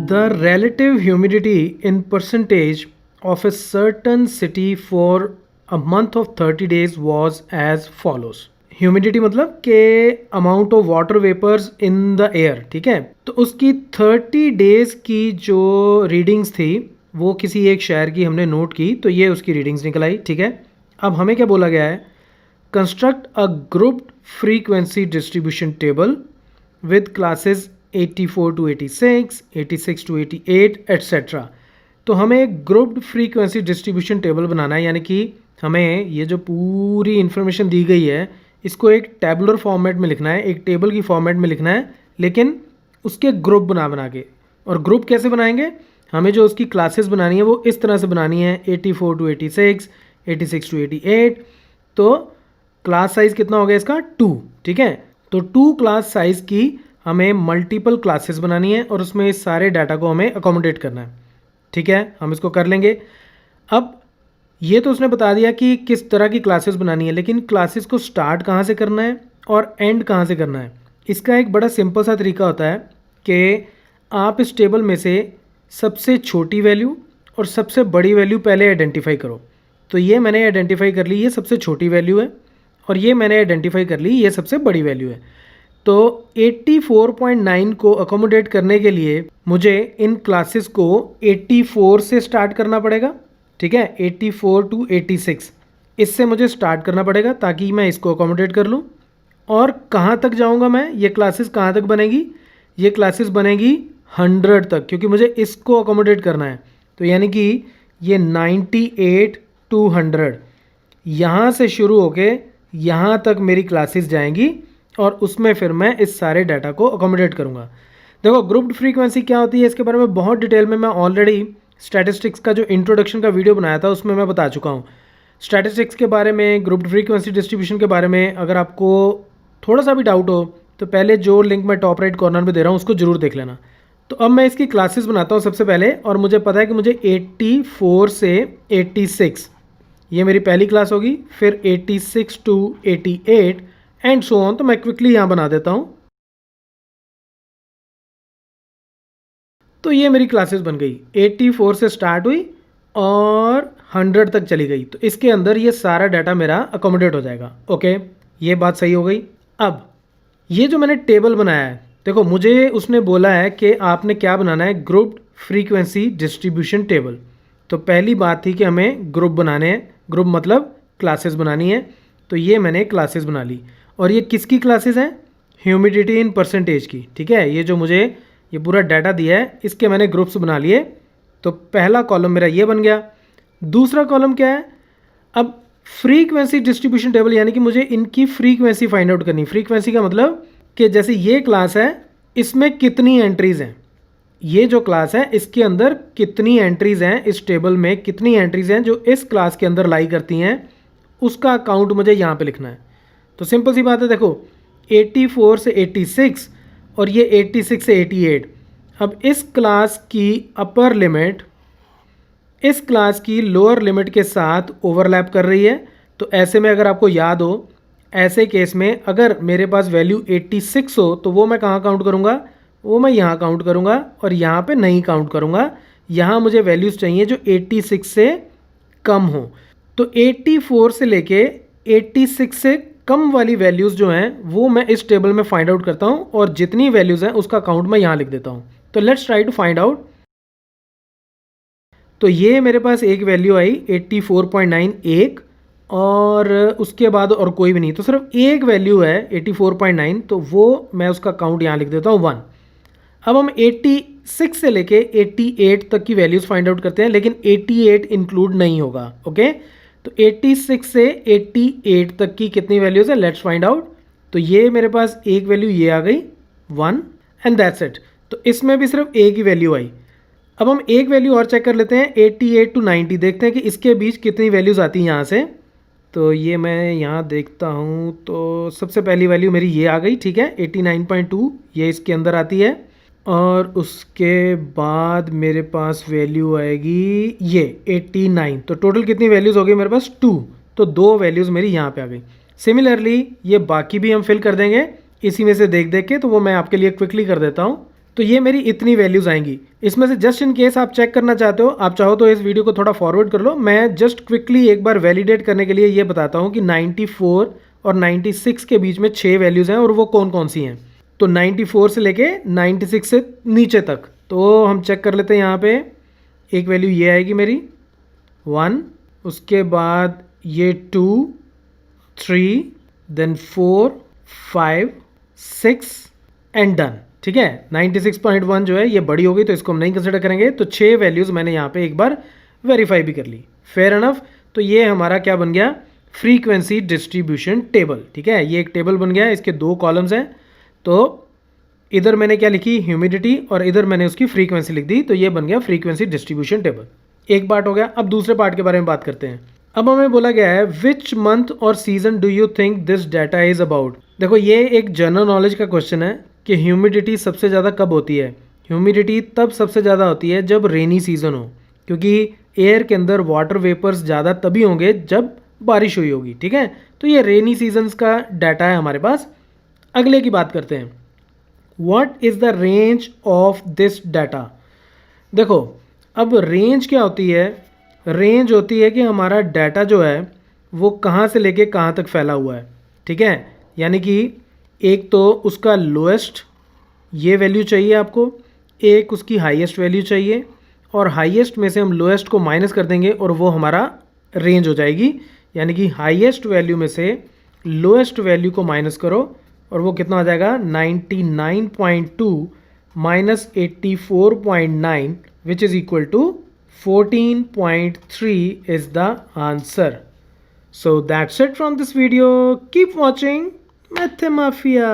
The relative humidity in percentage of a certain city for a month of 30 days was as follows. Humidity मतलब के amount of water vapours in the air, ठीक है। तो उसकी 30 days की जो readings थी वो किसी एक शहर की हमने नोट की, तो ये उसकी रीडिंग्स निकल आई, ठीक है। अब हमें क्या बोला गया है, construct a grouped frequency distribution table with classes 84 to 86, 86 to 88 etcetera. तो हमें एक ग्रुप्ड फ्रीक्वेंसी डिस्ट्रीब्यूशन टेबल बनाना है, यानी कि हमें ये जो पूरी इन्फॉर्मेशन दी गई है इसको एक टैबुलर फॉर्मेट में लिखना है, एक टेबल की फॉर्मेट में लिखना है, लेकिन उसके ग्रुप बना के। और ग्रुप कैसे बनाएंगे, हमें जो उसकी क्लासेस बनानी है वो इस तरह से बनानी है, 84 to 86, 86 to 88। तो क्लास साइज़ कितना हो गया इसका 2, ठीक है। तो 2 क्लास साइज़ की हमें मल्टीपल क्लासेस बनानी है और उसमें इस सारे डाटा को हमें अकोमोडेट करना है, ठीक है। हम इसको कर लेंगे। अब ये तो उसने बता दिया कि किस तरह की क्लासेस बनानी है, लेकिन क्लासेस को स्टार्ट कहाँ से करना है और एंड कहाँ से करना है। इसका एक बड़ा सिंपल सा तरीका होता है कि आप इस टेबल में से सबसे छोटी वैल्यू और सबसे बड़ी वैल्यू पहले आइडेंटिफाई करो। तो ये मैंने आइडेंटिफाई कर ली, ये सबसे छोटी वैल्यू है, और ये मैंने आइडेंटिफाई कर ली, ये सबसे बड़ी वैल्यू है। तो 84.9 को अकोमोडेट करने के लिए मुझे इन क्लासेस को 84 से स्टार्ट करना पड़ेगा, ठीक है। 84 to 86 इससे मुझे स्टार्ट करना पड़ेगा ताकि मैं इसको अकोमोडेट कर लूँ। और कहाँ तक जाऊँगा मैं, ये क्लासेस कहाँ तक बनेगी, ये क्लासेस बनेगी 100 तक, क्योंकि मुझे इसको अकोमोडेट करना है। तो यानी कि ये 98 to 100 यहाँ से शुरू होके यहाँ तक मेरी क्लासेस जाएंगी और उसमें फिर मैं इस सारे डाटा को अकोमोडेट करूँगा। देखो ग्रुप्ड फ्रीक्वेंसी क्या होती है, इसके बारे में बहुत डिटेल में मैं ऑलरेडी स्टैटिस्टिक्स का जो इंट्रोडक्शन का वीडियो बनाया था उसमें मैं बता चुका हूँ। स्टैटिस्टिक्स के बारे में, ग्रुप्ड फ्रीक्वेंसी डिस्ट्रीब्यूशन के बारे में अगर आपको थोड़ा सा भी डाउट हो तो पहले जो लिंक मैं टॉप राइट कॉर्नर में दे रहा हूँ उसको ज़रूर देख लेना। तो अब मैं इसकी क्लासेस बनाता हूँ सबसे पहले, और मुझे पता है कि मुझे 84 से 86 ये मेरी पहली क्लास होगी, फिर 86 to 88 एंड सो ऑन। तो मैं क्विकली यहाँ बना देता हूँ। तो ये मेरी क्लासेस बन गई, 84 से स्टार्ट हुई और 100 तक चली गई। तो इसके अंदर ये सारा डाटा मेरा अकोमोडेट हो जाएगा। ओके, ये बात सही हो गई। अब ये जो मैंने टेबल बनाया है, देखो मुझे उसने बोला है कि आपने क्या बनाना है, ग्रुप्ड फ्रीक्वेंसी डिस्ट्रीब्यूशन टेबल। तो पहली बात थी कि हमें ग्रुप बनाने हैं, ग्रुप मतलब क्लासेस बनानी है। तो ये मैंने क्लासेस बना ली, और ये किसकी क्लासेस हैं, ह्यूमिडिटी इन परसेंटेज की, ठीक है। ये जो मुझे ये पूरा डाटा दिया है इसके मैंने ग्रुप्स बना लिए। तो पहला कॉलम मेरा ये बन गया। दूसरा कॉलम क्या है, अब फ्रीक्वेंसी डिस्ट्रीब्यूशन टेबल, यानी कि मुझे इनकी फ्रीक्वेंसी फाइंड आउट करनी। फ्रीक्वेंसी का मतलब कि जैसे ये क्लास है इसमें कितनी एंट्रीज़ हैं, ये जो क्लास है इसके अंदर कितनी एंट्रीज़ हैं, इस टेबल में कितनी एंट्रीज़ हैं जो इस क्लास के अंदर लाई करती हैं, उसका अकाउंट मुझे यहाँ पे लिखना है। तो सिंपल सी बात है, देखो 84 से 86 और ये 86 से 88। अब इस क्लास की अपर लिमिट इस क्लास की लोअर लिमिट के साथ ओवरलैप कर रही है। तो ऐसे में अगर आपको याद हो, ऐसे केस में अगर मेरे पास वैल्यू 86 हो तो वो मैं कहाँ काउंट करूँगा, वो मैं यहाँ काउंट करूँगा और यहाँ पे नहीं काउंट करूँगा। यहाँ मुझे वैल्यूज़ चाहिए जो 86 से कम हो। तो 84 से लेके 86 से कम वाली वैल्यूज़ जो हैं वो मैं इस टेबल में फाइंड आउट करता हूँ, और जितनी वैल्यूज़ हैं उसका काउंट मैं यहाँ लिख देता हूँ। तो let's try to find out. तो ये मेरे पास एक वैल्यू आई 84.9 एक, और उसके बाद और कोई भी नहीं, तो सिर्फ एक वैल्यू है 84.9, तो वो मैं उसका काउंट यहाँ लिख देता हूँ 1। अब हम 86 से लेके 88 तक की वैल्यूज़ फाइंड आउट करते हैं, लेकिन 88 इंक्लूड नहीं होगा। ओके, तो 86 से 88 तक की कितनी वैल्यूज़ है, लेट्स फाइंड आउट। तो ये मेरे पास एक वैल्यू ये आ गई 1 एंड दैट्स इट। तो इसमें भी सिर्फ एक ही वैल्यू आई। अब हम एक वैल्यू और चेक कर लेते हैं, 88 to 90, देखते हैं कि इसके बीच कितनी वैल्यूज़ आती हैं यहाँ से। तो ये मैं यहाँ देखता हूँ, तो सबसे पहली वैल्यू मेरी ये आ गई, ठीक है, 89.2 ये इसके अंदर आती है। और उसके बाद मेरे पास वैल्यू आएगी ये 89। तो टोटल कितनी वैल्यूज़ हो गई मेरे पास 2, तो 2 वैल्यूज़ मेरी यहाँ पे आ गई। सिमिलरली ये बाकी भी हम फिल कर देंगे इसी में से देख देख के, तो वो मैं आपके लिए क्विकली कर देता हूँ। तो ये मेरी इतनी वैल्यूज़ आएंगी। इसमें से जस्ट इन केस आप चेक करना चाहते हो, आप चाहो तो इस वीडियो को थोड़ा फॉरवर्ड कर लो। मैं जस्ट क्विकली एक बार वैलिडेट करने के लिए ये बताता हूँ कि 94 और 96 के बीच में 6 वैल्यूज़ हैं और वो कौन कौन सी हैं। तो 94 से लेके 96 से नीचे तक, तो हम चेक कर लेते हैं। यहाँ पे एक वैल्यू ये आएगी मेरी 1, उसके बाद ये 2, 3, देन 4, 5, 6 एंड डन। ठीक है, 96.1 जो है ये बड़ी हो गई तो इसको हम नहीं कंसिडर करेंगे। तो 6 वैल्यूज़ मैंने यहाँ पे एक बार वेरीफाई भी कर ली। Fair enough. तो ये हमारा क्या बन गया, फ्रीक्वेंसी डिस्ट्रीब्यूशन टेबल। ठीक है, ये एक टेबल बन गया, इसके 2 कॉलम्स हैं। तो इधर मैंने क्या लिखी, ह्यूमिडिटी, और इधर मैंने उसकी फ्रीक्वेंसी लिख दी। तो ये बन गया फ्रीक्वेंसी डिस्ट्रीब्यूशन टेबल। एक पार्ट हो गया। अब दूसरे पार्ट के बारे में बात करते हैं। अब हमें बोला गया है विच मंथ और season do you think this data is about. देखो ये एक जनरल नॉलेज का क्वेश्चन है कि ह्यूमिडिटी सबसे ज़्यादा कब होती है। ह्यूमिडिटी तब सबसे ज़्यादा होती है जब रेनी सीजन हो, क्योंकि एयर के अंदर वाटर वेपर्स ज़्यादा तभी होंगे जब बारिश हुई होगी। ठीक है, तो ये रेनी सीजन्स का डाटा है हमारे पास। अगले की बात करते हैं, what is the range of this data. देखो अब रेंज क्या होती है, रेंज होती है कि हमारा डाटा जो है वो कहाँ से लेके कहाँ तक फैला हुआ है। ठीक है, यानी कि एक तो उसका लोएस्ट ये वैल्यू चाहिए आपको, एक उसकी हाईएस्ट वैल्यू चाहिए, और हाईएस्ट में से हम लोएस्ट को माइनस कर देंगे और वो हमारा रेंज हो जाएगी। यानी कि हाईएस्ट वैल्यू में से लोएस्ट वैल्यू को माइनस करो और वो कितना हो जाएगा, 99.2 minus 84.9 which is equal to 14.3 is the answer. So that's it from this video. Keep watching Mathemafia.